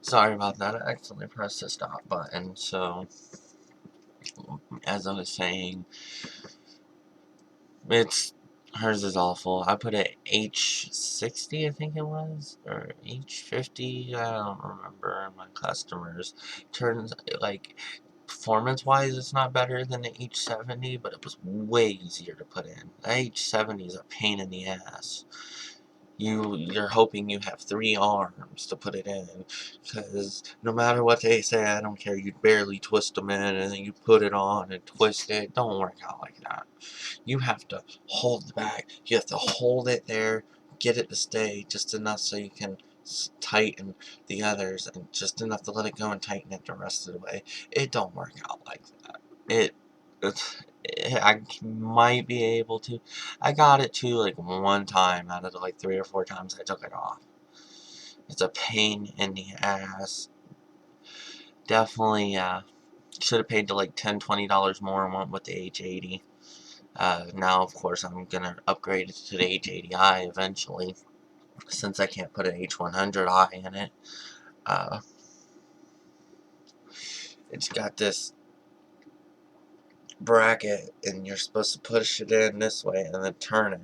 Sorry about that, I accidentally pressed the stop button. So, as I was saying, hers is awful. I put it H60, I think it was, or H50, I don't remember. My customers turns, like, performance-wise, it's not better than the H70, but it was way easier to put in. The H70 is a pain in the ass. You're hoping you have 3 arms to put it in, because no matter what they say, I don't care, you barely twist them in, and then you put it on and twist it. Don't work out like that. You have to hold it back, you have to hold it there, get it to stay just enough so you can tighten the others, and just enough to let it go and tighten it the rest of the way. It don't work out like that. I might be able to. I got it to like 1 time out of the like 3 or 4 times I took it off. It's a pain in the ass. Definitely should have paid to like $10-$20 more and went with the H80. Now of course I'm gonna upgrade it to the H80i eventually, since I can't put an H100i in it. It's got this bracket, and you're supposed to push it in this way and then turn it.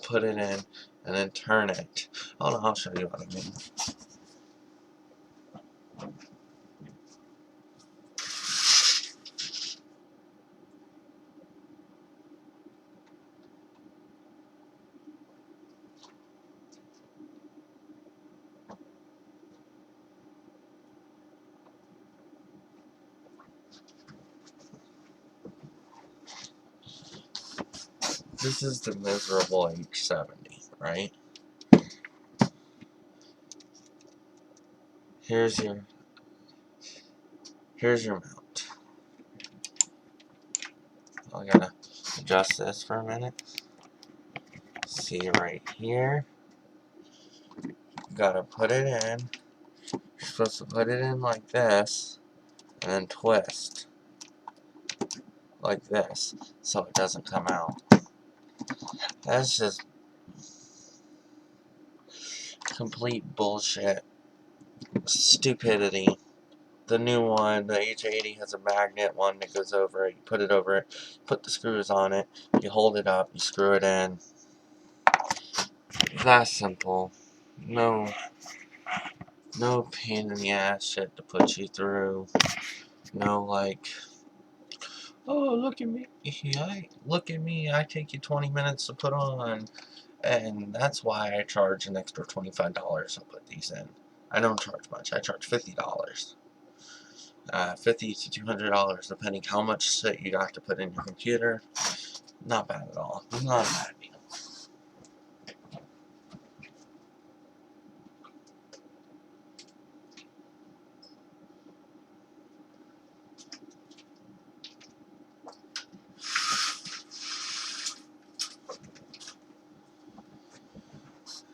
Put it in and then turn it. Hold on, I'll show you what I mean. This is the miserable H70, right? Here's your mount. I gotta adjust this for a minute. See right here. You gotta put it in. You're supposed to put it in like this, and then twist like this, so it doesn't come out. That's just complete bullshit. Stupidity. The new one, the H80, has a magnet one that goes over it. You put it over it, put the screws on it, you hold it up, you screw it in. That's simple. No pain in the ass shit to put you through. No like, oh look at me, I take you 20 minutes to put on. And that's why I charge an extra $25 to put these in. I don't charge much, I charge $50. $50 to $200 depending how much shit you got to put in your computer. Not bad at all. It's not a bad deal.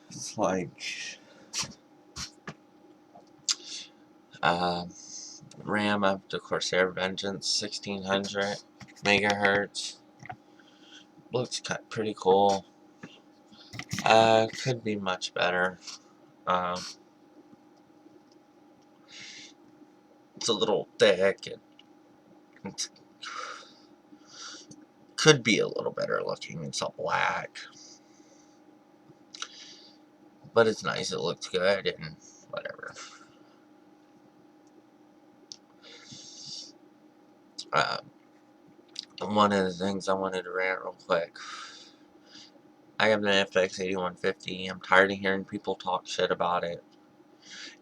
It's like RAM up to Corsair Vengeance 1600 megahertz. Looks pretty cool. Could be much better. It's a little thick. It could be a little better looking. It's all black, but it's nice. It looks good and whatever. One of the things I wanted to rant real quick. I have an FX 8150. I'm tired of hearing people talk shit about it.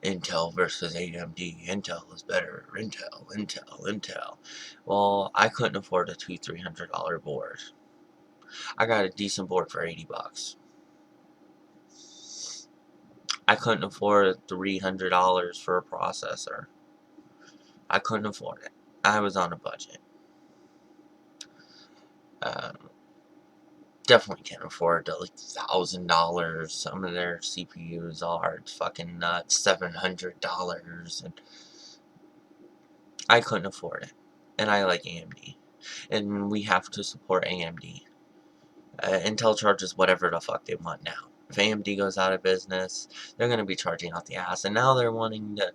Intel versus AMD. Intel is better. Intel. Well, I couldn't afford a $200-$300 board. I got a decent board for $80. I couldn't afford $300 for a processor. I couldn't afford it. I was on a budget. Definitely can't afford the like $1,000. Some of their CPUs are fucking nuts, $700, and I couldn't afford it. And I like AMD, and we have to support AMD. Intel charges whatever the fuck they want now. If AMD goes out of business, they're going to be charging out the ass. And now they're wanting to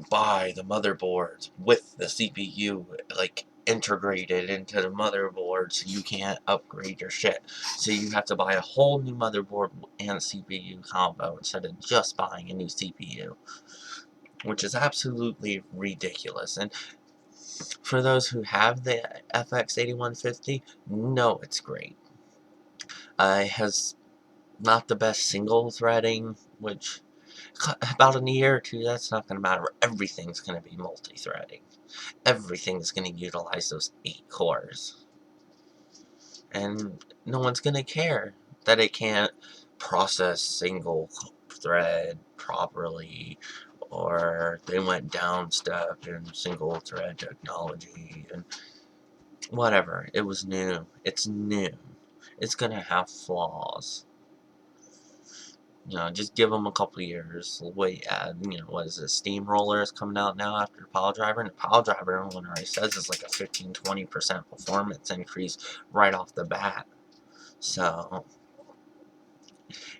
buy the motherboards with the CPU, like, integrated into the motherboard, so you can't upgrade your shit. So you have to buy a whole new motherboard and CPU combo instead of just buying a new CPU, which is absolutely ridiculous. And for those who have the FX 8150, no, it's great. It has not the best single threading, which about in a year or two, that's not going to matter. Everything's going to be multi-threading. Everything's going to utilize those 8 cores. And no one's going to care that it can't process single thread properly, or they went down step in single thread technology, and whatever. It was new. It's new. It's going to have flaws. Just give them a couple years. Wait, what is it? Steamroller is coming out now after Pile Driver, and the Pile Driver, everyone already says, is like a 15-20% performance increase right off the bat. So,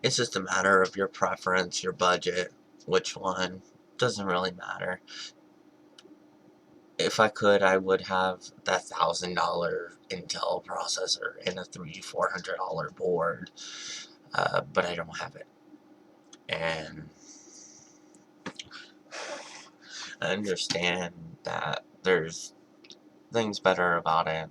it's just a matter of your preference, your budget, which one. Doesn't really matter. If I could, I would have that $1,000 Intel processor and a $300-400 board, but I don't have it. And I understand that there's things better about it.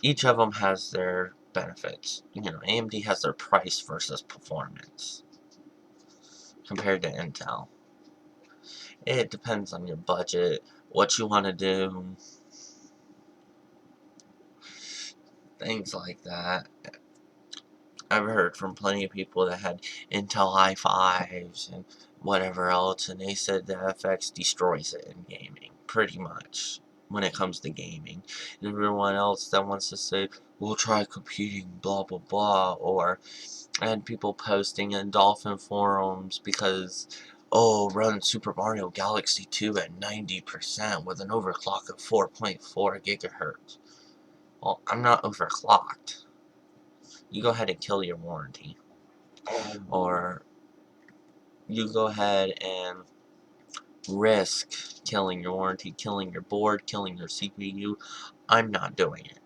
Each of them has their benefits. AMD has their price versus performance compared to Intel. It depends on your budget, what you want to do, things like that. I've heard from plenty of people that had Intel i5s and whatever else, and they said the FX destroys it in gaming, pretty much, when it comes to gaming. And everyone else that wants to say, we'll try competing, blah blah blah, or I had people posting in Dolphin forums because, run Super Mario Galaxy 2 at 90% with an overclock of 4.4 gigahertz. Well, I'm not overclocked. You go ahead and kill your warranty. Or you go ahead and risk killing your warranty, killing your board, killing your CPU. I'm not doing it.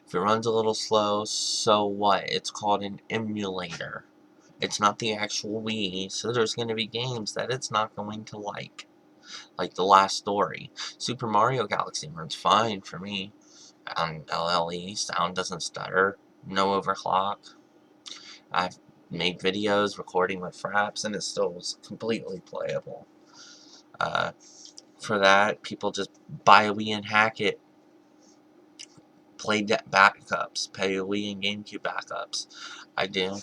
If it runs a little slow, so what? It's called an emulator. It's not the actual Wii, so there's going to be games that it's not going to like The Last Story. Super Mario Galaxy runs fine for me. On LLE, sound doesn't stutter, no overclock. I've made videos recording with fraps, and it still was completely playable. For that, people just buy a Wii and hack it. Play backups. Pay a Wii and GameCube backups. I do.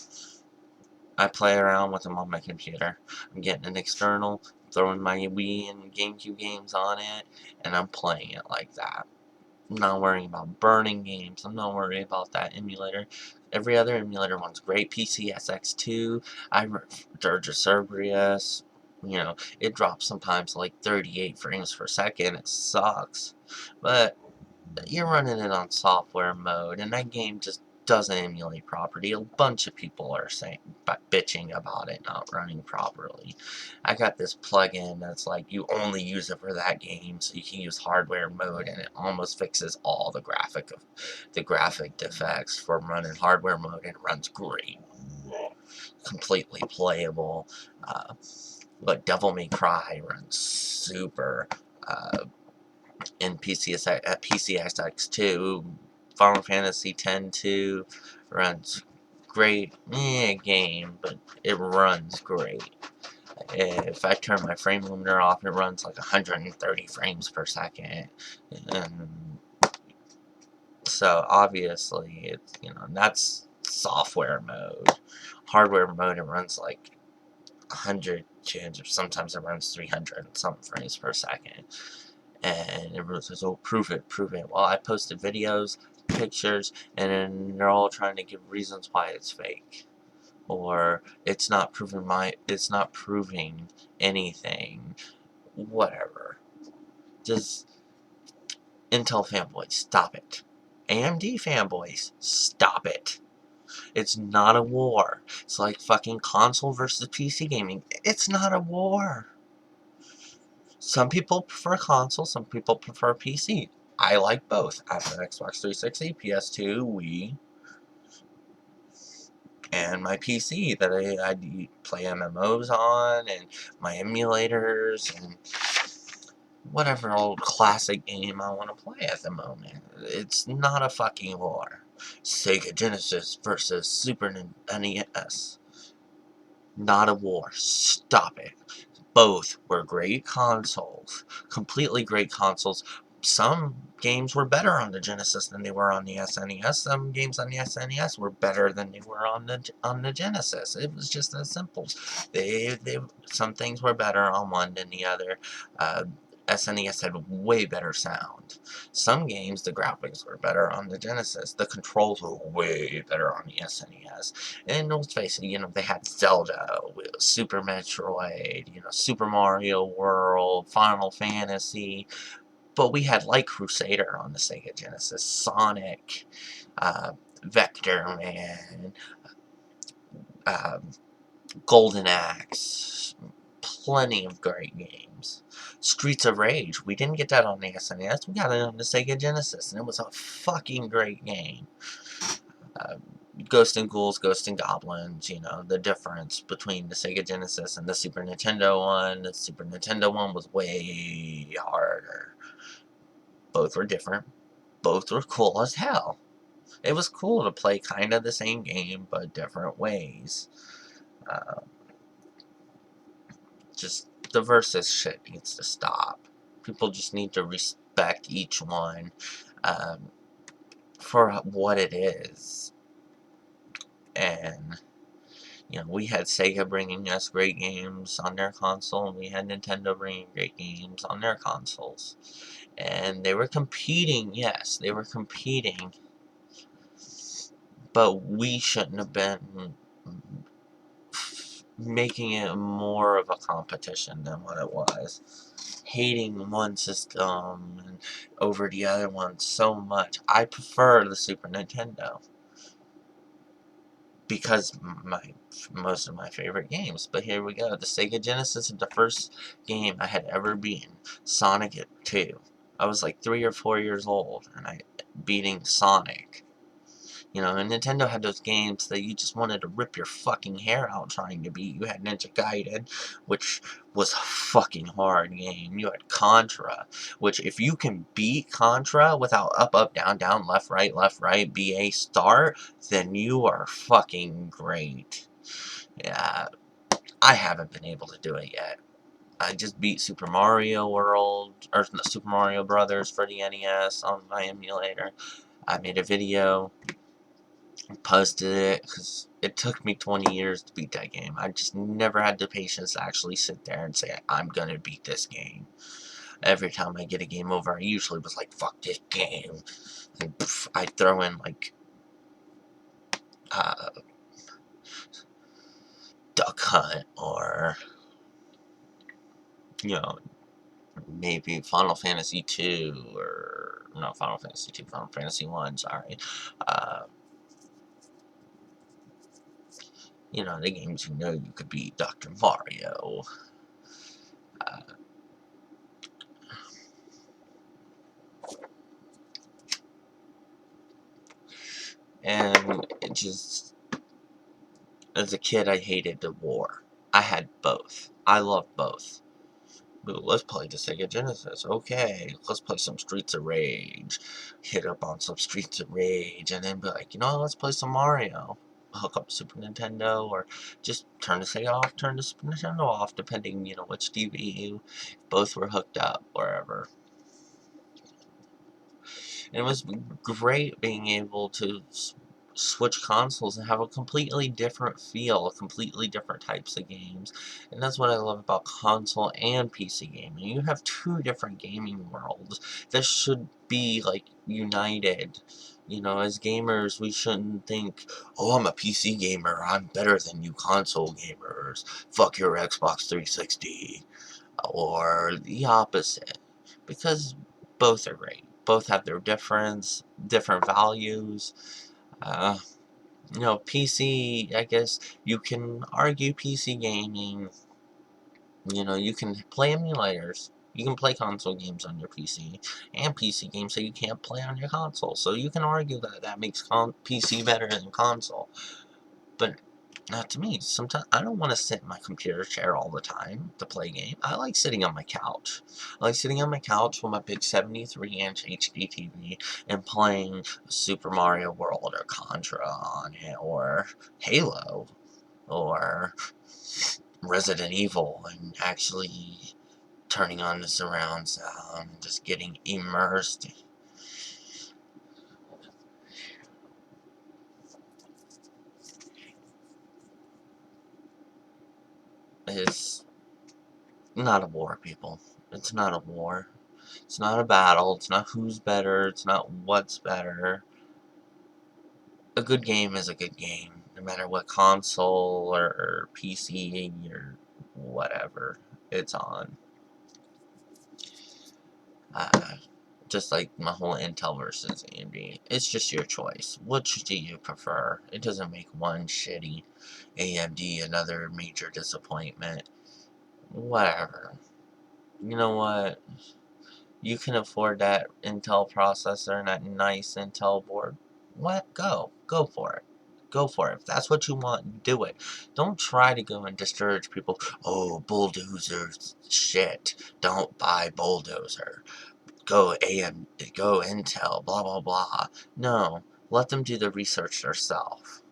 I play around with them on my computer. I'm getting an external, throwing my Wii and GameCube games on it, and I'm playing it like that. I'm not worrying about burning games. I'm not worried about that emulator. Every other emulator one's great. PCSX2, Dirge Cerberus, it drops sometimes like 38 frames per second. It sucks. But you're running it on software mode, and that game just doesn't emulate properly. A bunch of people are bitching about it not running properly. I got this plugin that's like you only use it for that game, so you can use hardware mode, and it almost fixes all the graphic defects from running hardware mode, and it runs great, completely playable. But Devil May Cry runs super. In PCSX2, Final Fantasy X-2 runs great. Game, but it runs great. If I turn my frame limiter off, it runs like 130 frames per second. And so obviously, it's that's software mode. Hardware mode, it runs like 100, sometimes it runs 300 and something frames per second. And everyone says, oh, prove it. Well, I posted videos, pictures, and then they're all trying to give reasons why it's fake. Or it's not proving anything. Whatever. Just Intel fanboys, stop it. AMD fanboys, stop it. It's not a war. It's like fucking console versus PC gaming. It's not a war. Some people prefer console, some people prefer PC. I like both. I have an Xbox 360, PS2, Wii, and my PC that I play MMOs on, and my emulators, and whatever old classic game I want to play at the moment. It's not a fucking war. Sega Genesis versus Super NES. Not a war. Stop it. Both were great consoles. Completely great consoles. Some games were better on the Genesis than they were on the SNES. Some games on the SNES were better than they were on the Genesis. It was just as simple. Some things were better on one than the other. Uh, SNES had way better sound. Some games, the graphics were better on the Genesis. The controls were way better on the SNES. And let's face it, they had Zelda, Super Metroid, Super Mario World, Final Fantasy, but we had Light Crusader on the Sega Genesis, Sonic, Vector Man, um, Golden Axe, plenty of great games. Streets of Rage, we didn't get that on the SNES, we got it on the Sega Genesis, and it was a fucking great game. Uh, Ghosts and Ghouls, Ghosts and Goblins, the difference between the Sega Genesis and the Super Nintendo one. The Super Nintendo one was way harder. Both were different. Both were cool as hell. It was cool to play kind of the same game, but different ways. Uh, just the versus shit needs to stop. People just need to respect each one for what it is. And we had Sega bringing us great games on their console, and we had Nintendo bringing great games on their consoles. And they were competing, yes, they were competing, but we shouldn't have been making it more of a competition than what it was. Hating one system and over the other one so much. I prefer the Super Nintendo because most of my favorite games. But here we go. The Sega Genesis is the first game I had ever beaten. Sonic 2. I was like 3 or 4 years old, and I beating Sonic. And Nintendo had those games that you just wanted to rip your fucking hair out trying to beat. You had Ninja Gaiden, which was a fucking hard game. You had Contra, which if you can beat Contra without up, up, down, down, left, right, BA, start, then you are fucking great. Yeah, I haven't been able to do it yet. I just beat Super Mario World, or Super Mario Brothers for the NES on my emulator. I made a video, posted it, because it took me 20 years to beat that game. I just never had the patience to actually sit there and say, I'm gonna beat this game. Every time I get a game over, I usually was like, fuck this game. And I'd throw in, like, uh, Duck Hunt, or, maybe Final Fantasy 2, or, no, Final Fantasy 2, Final Fantasy 1, sorry. Uh, the games you could beat Dr. Mario. Uh, and it just, as a kid, I hated the war. I had both. I loved both. But let's play the Sega Genesis. Okay, let's play some Streets of Rage. Hit up on some Streets of Rage, and then be like, let's play some Mario. Hook up Super Nintendo, or just turn the Sega off, turn the Super Nintendo off, depending, which TV both were hooked up, wherever. And it was great being able to switch consoles and have a completely different feel, completely different types of games. And that's what I love about console and PC gaming. You have two different gaming worlds that should be, like, united. As gamers, we shouldn't think, oh, I'm a PC gamer, I'm better than you console gamers. Fuck your Xbox 360. Or the opposite. Because both are great. both have their different values. PC, I guess you can argue PC gaming. You can play emulators. You can play console games on your PC and PC games that you can't play on your console. So you can argue that that makes PC better than console. But not to me. Sometimes I don't want to sit in my computer chair all the time to play a game. I like sitting on my couch. I like sitting on my couch with my big 73-inch HD TV and playing Super Mario World or Contra on it, or Halo, or Resident Evil, and actually turning on the surround sound and just getting immersed. It's not a war, people. It's not a war. It's not a battle. It's not who's better. It's not what's better. A good game is a good game, no matter what console or PC or whatever it's on. Uh, just like my whole Intel versus AMD. It's just your choice. Which do you prefer? It doesn't make one shitty, AMD another major disappointment. Whatever. You know what? You can afford that Intel processor and that nice Intel board. What? Go. Go for it. Go for it. If that's what you want, do it. Don't try to go and discourage people. Oh, bulldozers. Shit. Don't buy bulldozer. Go go Intel, blah, blah, blah. No. Let them do the research themselves.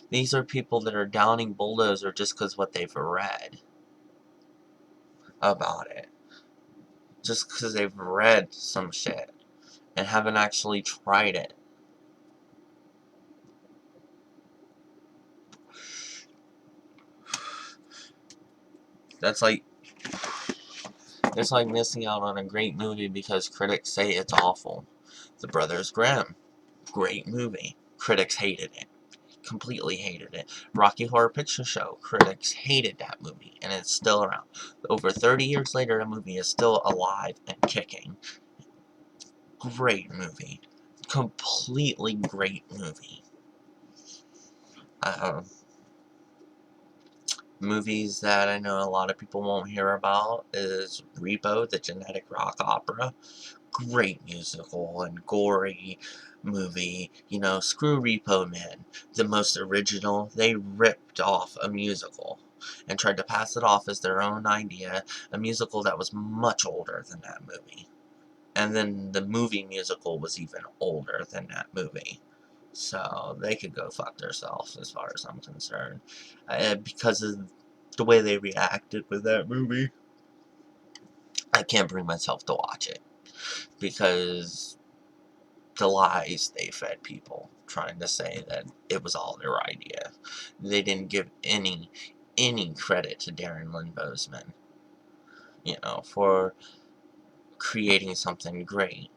These are people that are downing bulldozer just because what they've read about it. Just because they've read some shit and haven't actually tried it. That's like, it's like missing out on a great movie because critics say it's awful. The Brothers Grimm, great movie. Critics hated it. Completely hated it. Rocky Horror Picture Show, critics hated that movie, and it's still around. Over 30 years later, the movie is still alive and kicking. Great movie. Completely great movie. Movies that I know a lot of people won't hear about is Repo, the Genetic Rock Opera. Great musical and gory movie. Screw Repo Man. The most original. They ripped off a musical and tried to pass it off as their own idea. A musical that was much older than that movie. And then the movie musical was even older than that movie. So they could go fuck themselves as far as I'm concerned. Because of the way they reacted with that movie, I can't bring myself to watch it. Because the lies they fed people, trying to say that it was all their idea. They didn't give any credit to Darren Lynn Bousman, for creating something great.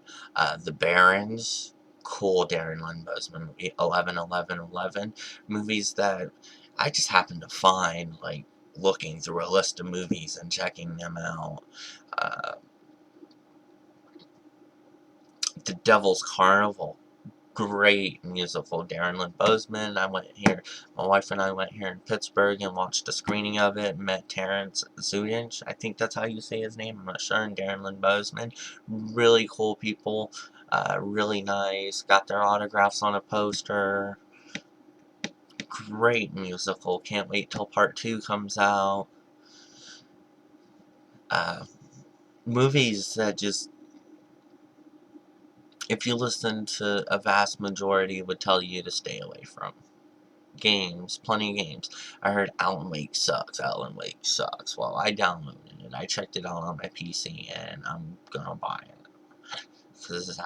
The Barons, cool Darren Lynn Bousman movie, 11-11-11, movies that I just happened to find, like, looking through a list of movies and checking them out. Uh, the Devil's Carnival, great musical. Darren Lynn Bousman. My wife and I went here in Pittsburgh and watched a screening of it. Met Terrence Zudich, I think that's how you say his name, I'm not sure, and Darren Lynn Bousman. Really cool people. Really nice. Got their autographs on a poster. Great musical. Can't wait till part 2 comes out. Movies that just, if you listen to a vast majority, would tell you to stay away from. Games, plenty of games. I heard Alan Wake sucks. Alan Wake sucks. Well, I downloaded it. I checked it out on my PC, and I'm gonna buy it. Because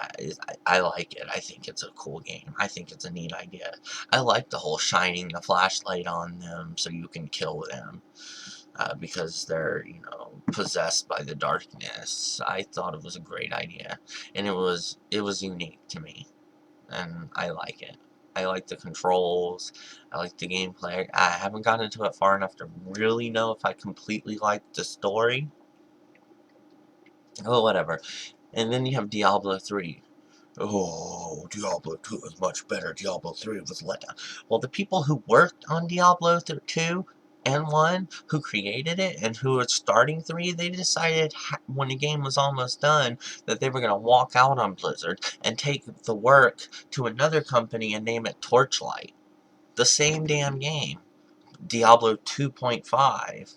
I like it. I think it's a cool game. I think it's a neat idea. I like the whole shining the flashlight on them so you can kill them. Because they're, possessed by the darkness. I thought it was a great idea. And it was unique to me. And I like it. I like the controls. I like the gameplay. I haven't gotten into it far enough to really know if I completely like the story. Oh, whatever. And then you have Diablo 3. Oh, Diablo 2 is much better. Diablo 3 was let down. Well, the people who worked on Diablo 2 and 1, who created it, and who are starting 3, they decided when the game was almost done that they were going to walk out on Blizzard and take the work to another company and name it Torchlight. The same damn game. Diablo 2.5.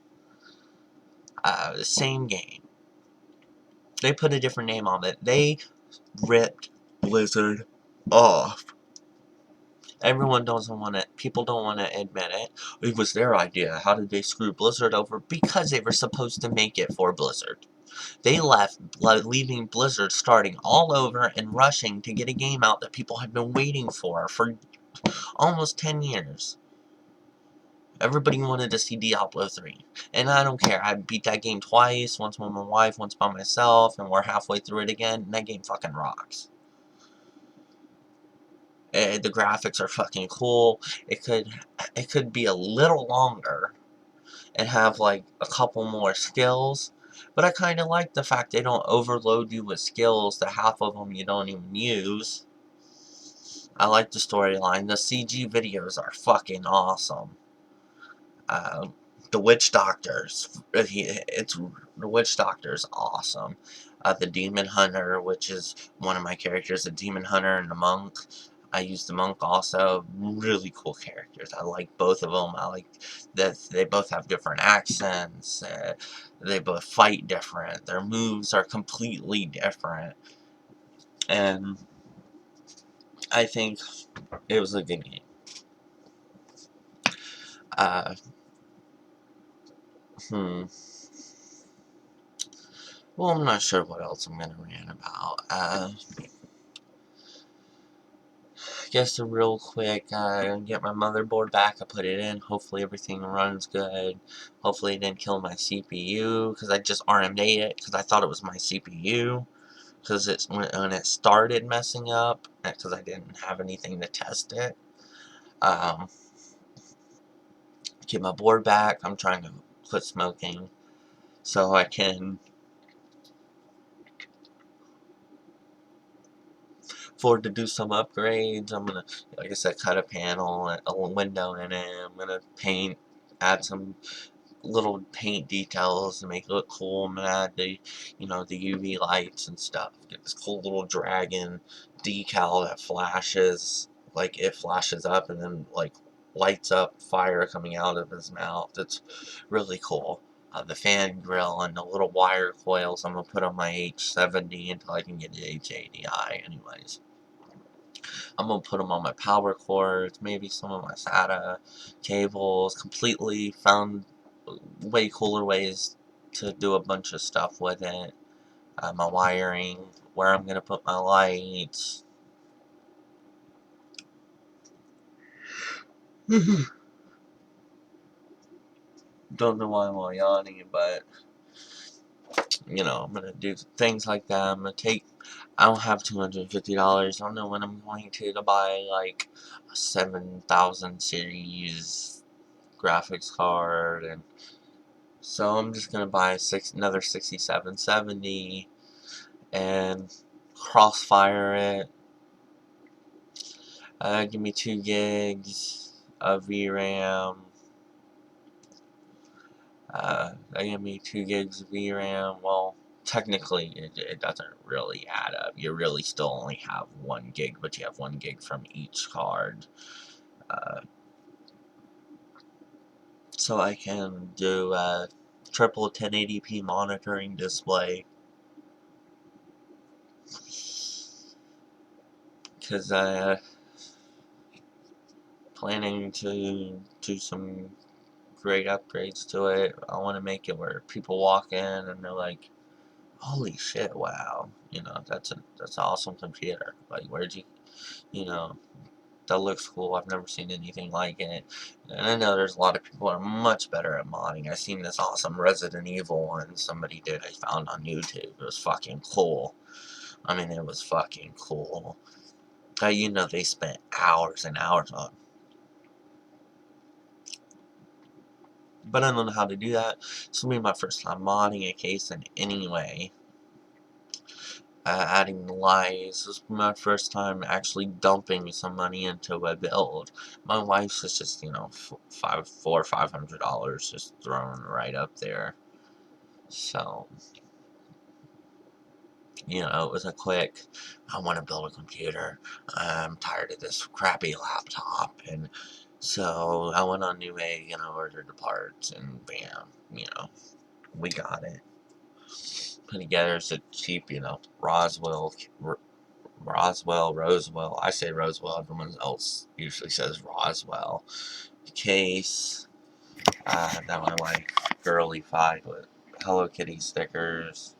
The same game. They put a different name on it. They ripped Blizzard off. Everyone doesn't want it. People don't want to admit it. It was their idea. How did they screw Blizzard over? Because they were supposed to make it for Blizzard. They left, leaving Blizzard starting all over and rushing to get a game out that people had been waiting for almost 10 years. Everybody wanted to see Diablo 3. And I don't care. I beat that game twice. Once with my wife, once by myself. And we're halfway through it again. And that game fucking rocks. The graphics are fucking cool. It could be a little longer and have like a couple more skills, but I kind of like the fact they don't overload you with skills that half of them you don't even use. I like the storyline. The CG videos are fucking awesome. Um, the Witch Doctors, the Witch Doctor's awesome. The Demon Hunter, which is one of my characters, the Demon Hunter and the Monk. I use the Monk also. Really cool characters. I like both of them. I like that they both have different accents. They both fight different. Their moves are completely different. And I think it was a good game. Uh, hmm. Well, I'm not sure what else I'm gonna rant about. Just real quick, get my motherboard back. I put it in. Hopefully everything runs good. Hopefully it didn't kill my CPU, because I just RMA'd it, because I thought it was my CPU. Because it's when it started messing up, because I didn't have anything to test it. Get my board back. I'm trying to quit smoking, so I can afford to do some upgrades. I'm gonna, like I said, cut a panel, a window in it. I'm gonna paint, add some little paint details to make it look cool. I'm gonna add the, the UV lights and stuff. Get this cool little dragon decal that flashes, like it flashes up and then like lights up fire coming out of his mouth. It's really cool. The fan grill and the little wire coils I'm gonna put on my H70 until I can get the H80i anyways. I'm gonna put them on my power cords, maybe some of my SATA cables. Completely found way cooler ways to do a bunch of stuff with it. My wiring, where I'm gonna put my lights. Don't know why I'm all yawning, but I'm gonna do things like that. I'm gonna take. I don't have $250. I don't know when I'm going to buy like a 7000 series graphics card, and so I'm just gonna buy another 6770 and crossfire it. Give me 2 gigs of VRAM. Give me 2 gigs of VRAM. Well, technically, it doesn't really add up. You really still only have 1 gig, but you have 1 gig from each card. So I can do a triple 1080p monitoring display. Because planning to do some great upgrades to it. I want to make it where people walk in and they're like, "Holy shit! Wow! That's an awesome computer. Like, where'd you? You know, that looks cool. I've never seen anything like it." And I know there's a lot of people that are much better at modding. I seen this awesome Resident Evil one somebody did. I found on YouTube. It was fucking cool. I mean, it was fucking cool. They spent hours and hours on. But I don't know how to do that. This will be my first time modding a case in any way. adding lights. This was my first time actually dumping some money into a build. My wife's is just, you know, $500 just thrown right up there. So, you know, it was a quick, I want to build a computer. I'm tired of this crappy laptop. And so I went on Newegg and I ordered the parts, and bam, you know, we got it. Put together it's a cheap, you know, Roswell. I say Roswell, everyone else usually says Roswell. Case, that my wife girly-fied with Hello Kitty stickers.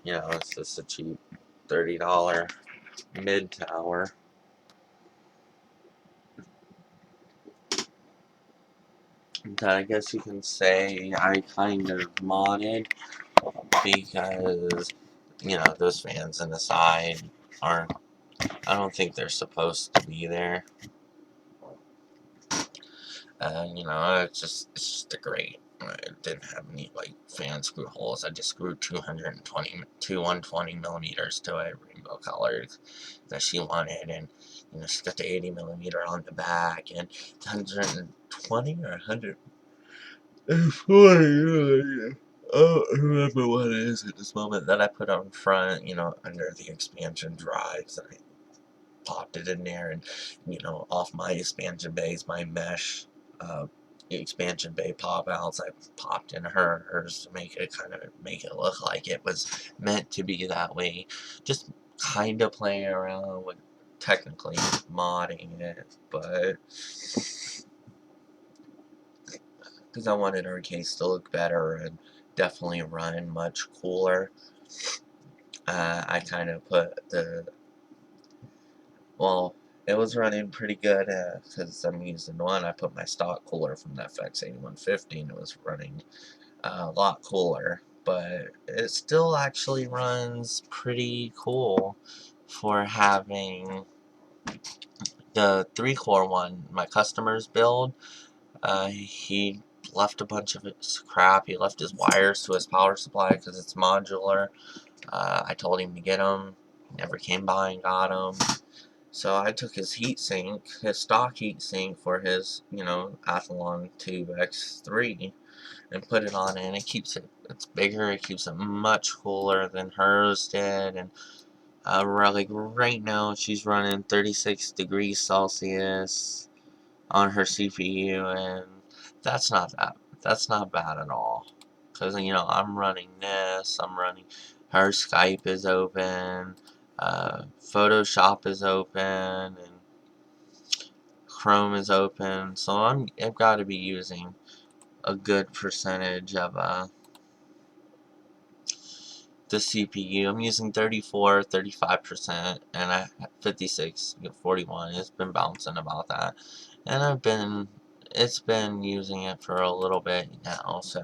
You know, it's just a cheap $30 mid-tower. That I guess you can say I kind of modded because, you know, those fans in the side aren't, I don't think they're supposed to be there. You know, it's just a grate. It didn't have any, like, fan screw holes. I just screwed 120 millimeters to it, rainbow colors, that she wanted, and, you know, she got the 80 millimeter on the back, and 120 or 100. It's funny, I don't remember what it is at this moment that I put on front, you know, under the expansion drives, and I popped it in there, and, you know, off my expansion bays, my mesh uh, expansion bay pop outs, I popped in hers to make it look like it was meant to be that way. Just kind of playing around with technically modding it, but because I wanted her case to look better and definitely run much cooler. I kind of put well, it was running pretty good because I'm using one. I put my stock cooler from the FX8150 and it was running a lot cooler. But it still actually runs pretty cool for having the 3-core one my customers build. He left a bunch of his crap. He left his wires to his power supply because it's modular. I told him to get them. Never came by and got them. So I took his heatsink, his stock heatsink for his, you know, Athlon Tube X3, and put it on it, and it's bigger, it keeps it much cooler than hers did, and like right now she's running 36 degrees Celsius on her CPU, and that's not that, that's not bad at all. Because, you know, I'm running this, her Skype is open, Photoshop is open, and Chrome is open, so I've got to be using a good percentage of the CPU. I'm using 34, 35%, and I 56, 41. It's been bouncing about that, and it's been using it for a little bit now, so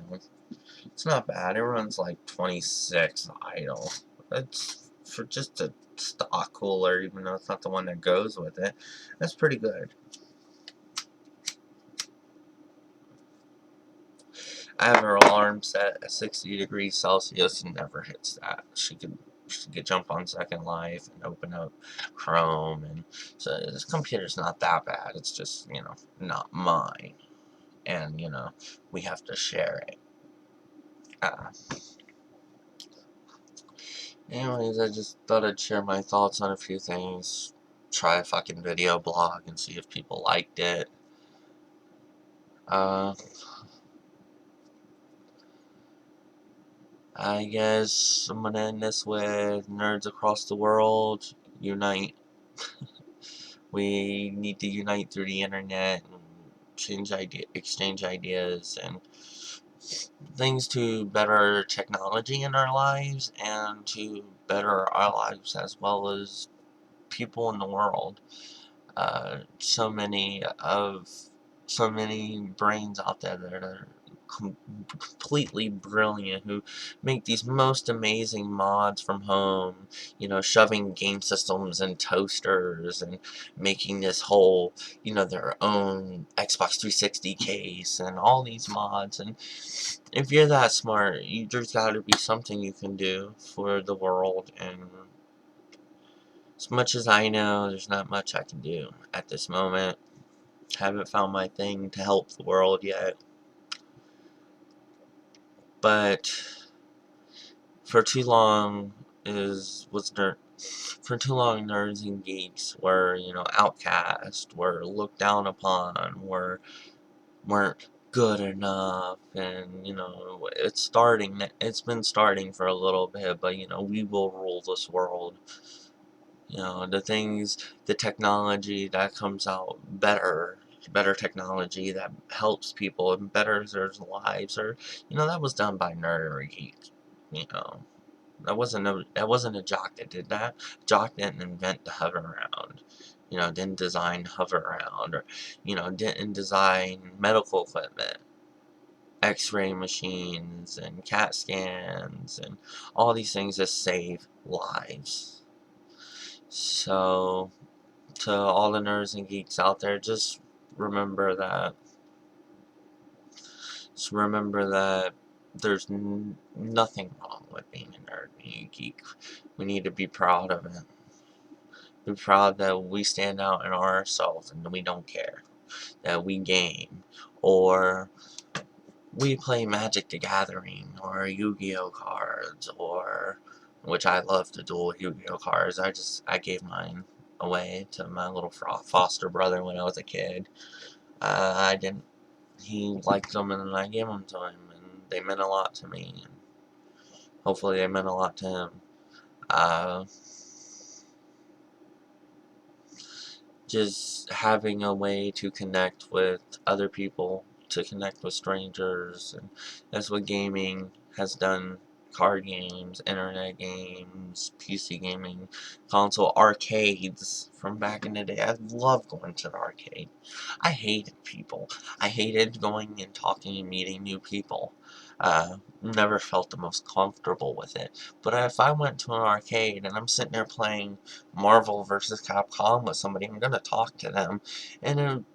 it's not bad. It runs like 26 idle. That's for just a stock cooler, even though it's not the one that goes with it. That's pretty good. I have her alarm set at 60 degrees Celsius and never hits that. She could jump on Second Life and open up Chrome, and so this computer's not that bad. It's just, you know, not mine, and, you know, we have to share it. Uh, Anyways, I just thought I'd share my thoughts on a few things. Try a fucking video blog and see if people liked it. Uh, I guess I'm gonna end this with nerds across the world, unite. We need to unite through the internet and exchange ideas and things to better technology in our lives and to better our lives as well as people in the world. So many brains out there that are completely brilliant, who make these most amazing mods from home, you know, shoving game systems in toasters and making this whole, you know, their own Xbox 360 case and all these mods. And if you're that smart, there's gotta be something you can do for the world. And as much as I know, there's not much I can do at this moment. Haven't found my thing to help the world yet. But for too long for too long nerds and geeks were, you know, outcast, were looked down upon, weren't good enough. And, you know, it's been starting for a little bit, but, you know, we will rule this world. You know, the technology that comes out, better technology that helps people and betters their lives, or, you know, that was done by nerd or geek. You know, that wasn't a jock that did that. Jock didn't invent the hover around. You know, didn't design hover around, or, you know, didn't design medical equipment, X-ray machines and CAT scans and all these things that save lives. So, to all the nerds and geeks out there, remember that. Just remember that there's nothing wrong with being a nerd and a geek. We need to be proud of it. Be proud that we stand out in ourselves and we don't care. That we game, or we play Magic the Gathering, or Yu-Gi-Oh cards, or, which I love to duel Yu-Gi-Oh cards. I gave mine away to my little foster brother when I was a kid. I didn't. He liked them, and I gave them to him, and they meant a lot to me. And hopefully, they meant a lot to him. Uh, just having a way to connect with other people, to connect with strangers, and that's what gaming has done. Card games, internet games, PC gaming, console, arcades from back in the day. I love going to the arcade. I hated people. I hated going and talking and meeting new people. Never felt the most comfortable with it. But if I went to an arcade and I'm sitting there playing Marvel vs. Capcom with somebody, I'm gonna talk to them. And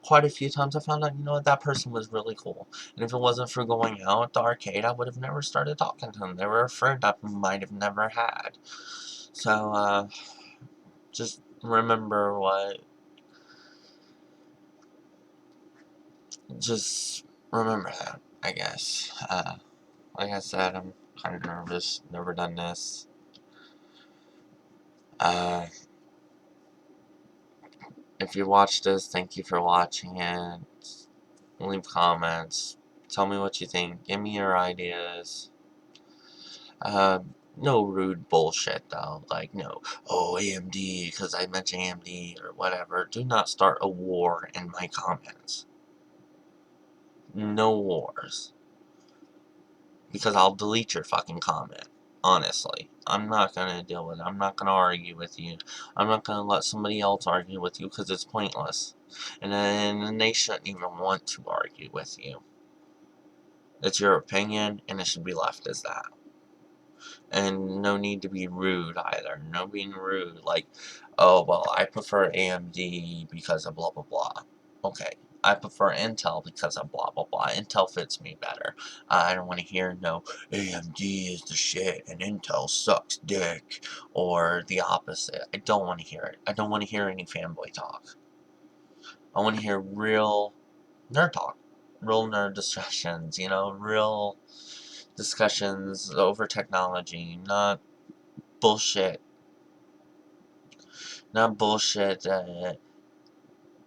quite a few times I found out, you know what, that person was really cool. And if it wasn't for going out the arcade, I would have never started talking to them. They were a friend I might have never had. So, just remember just remember that, I guess. Like I said, I'm kind of nervous, never done this. Uh, if you watched this, thank you for watching it. Leave comments. Tell me what you think. Give me your ideas. No rude bullshit though. Like, no, oh, AMD, because I mentioned AMD or whatever. Do not start a war in my comments. No wars. Because I'll delete your fucking comment. Honestly. I'm not gonna deal with it. I'm not gonna argue with you. I'm not gonna let somebody else argue with you because it's pointless. And then they shouldn't even want to argue with you. It's your opinion, and it should be left as that. And no need to be rude either. No being rude, like, oh, well, I prefer AMD because of blah blah blah. Okay, I prefer Intel because of blah blah blah. Intel fits me better. I don't want to hear no AMD is the shit and Intel sucks dick, or the opposite. I don't want to hear it. I don't want to hear any fanboy talk. I want to hear real nerd talk. Real nerd discussions, you know, real discussions over technology, not bullshit. Not bullshit that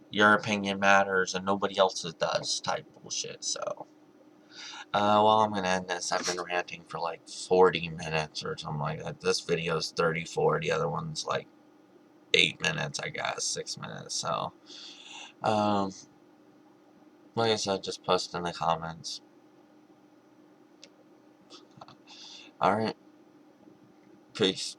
your opinion matters and nobody else's does type bullshit. So, well, I'm gonna end this. I've been ranting for like 40 minutes or something like that. This video's 34, the other one's like 8 minutes, I guess, 6 minutes. So, um, like I said, just post in the comments. Alright, peace.